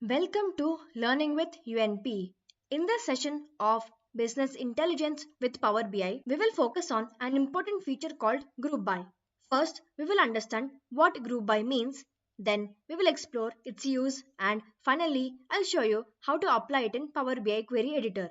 Welcome to Learning with UNP. In this session of Business Intelligence with Power BI, we will focus on an important feature called Group By. First, we will understand what Group By means, then we will explore its use, and finally, I'll show you how to apply it in Power BI Query Editor.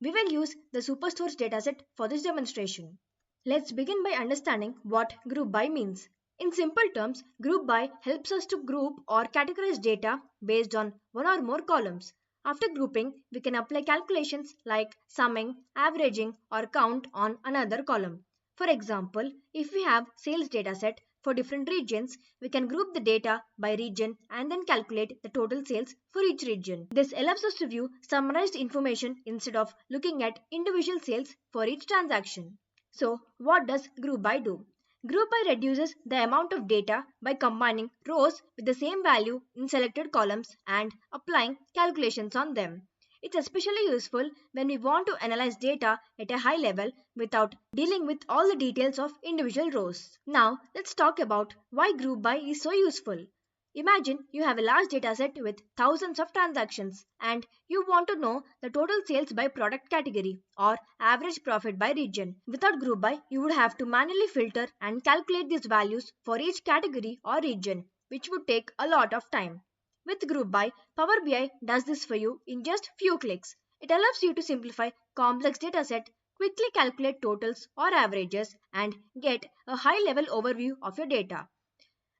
We will use the Superstores dataset for this demonstration. Let's begin by understanding what Group By means. In simple terms, Group By helps us to group or categorize data based on one or more columns. After grouping, we can apply calculations like summing, averaging, or count on another column. For example, if we have sales dataset for different regions, we can group the data by region and then calculate the total sales for each region. This allows us to view summarized information instead of looking at individual sales for each transaction. So, what does Group By do? Group By reduces the amount of data by combining rows with the same value in selected columns and applying calculations on them. It's especially useful when we want to analyze data at a high level without dealing with all the details of individual rows. Now, let's talk about why Group By is so useful. Imagine you have a large dataset with thousands of transactions and you want to know the total sales by product category or average profit by region. Without Group By, you would have to manually filter and calculate these values for each category or region, which would take a lot of time. With Group By, Power BI does this for you in just few clicks. It allows you to simplify complex dataset, quickly calculate totals or averages, and get a high-level overview of your data.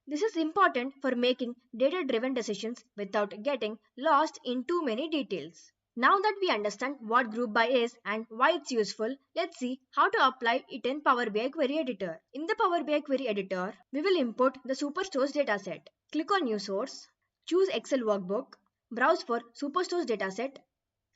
This is important for making data-driven decisions without getting lost in too many details. Now that we understand what Group By is and why it's useful, let's see how to apply it in Power BI Query Editor. In the Power BI Query Editor, we will import the Superstores dataset. Click on New Source, choose Excel Workbook, browse for Superstores dataset,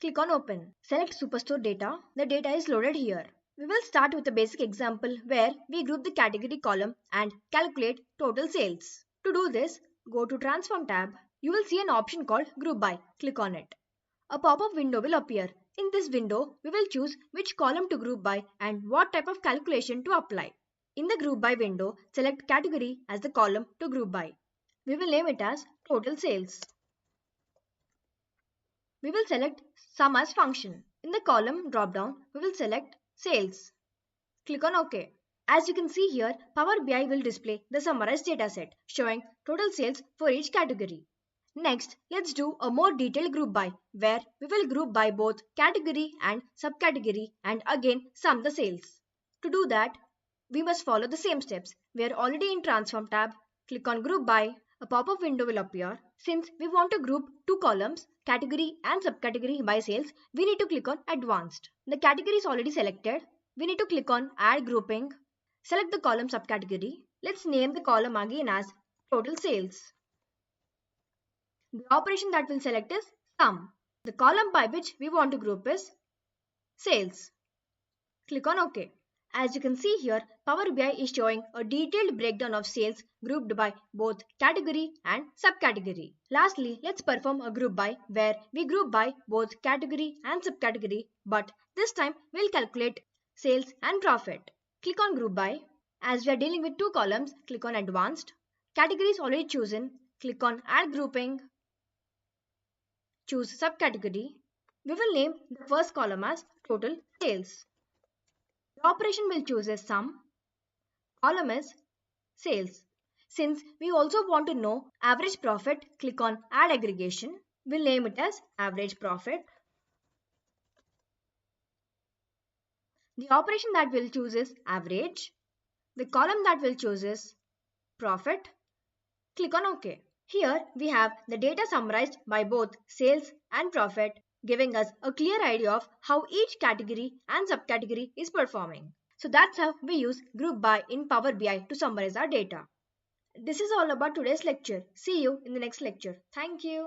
click on Open. Select Superstore data. The data is loaded here. We will start with a basic example where we group the category column and calculate total sales. To do this, go to Transform tab. You will see an option called Group By. Click on it. A pop-up window will appear. In this window, we will choose which column to group by and what type of calculation to apply. In the Group By window, select Category as the column to group by. We will name it as Total Sales. We will select Sum as function. In the column drop-down, we will select Sales. Click on OK. As you can see here, Power BI will display the summarized dataset showing total sales for each category. Next, let's do a more detailed group by where we will group by both category and subcategory and again sum the sales. To do that, we must follow the same steps. We are already in Transform tab. Click on Group By. A pop-up window will appear. Since we want to group two columns, category and subcategory by sales, we need to click on Advanced. The category is already selected. We need to click on Add Grouping. Select the column subcategory. Let's name the column again as Total Sales. The operation that we'll select is Sum. The column by which we want to group is Sales. Click on OK. As you can see here, Power BI is showing a detailed breakdown of sales grouped by both category and subcategory. Lastly, let's perform a group by where we group by both category and subcategory, but this time we'll calculate sales and profit. Click on Group By. As we are dealing with two columns, click on Advanced. Category is already chosen. Click on Add Grouping. Choose Subcategory. We will name the first column as Total Sales. The operation we'll choose is Sum. Column is Sales. Since we also want to know average profit, click on Add Aggregation. We'll name it as Average Profit. The operation that we'll choose is Average. The column that we'll choose is Profit. Click on OK. Here we have the data summarized by both sales and profit, giving us a clear idea of how each category and subcategory is performing. So that's how we use Group By in Power BI to summarize our data. This is all about today's lecture. See you in the next lecture. Thank you.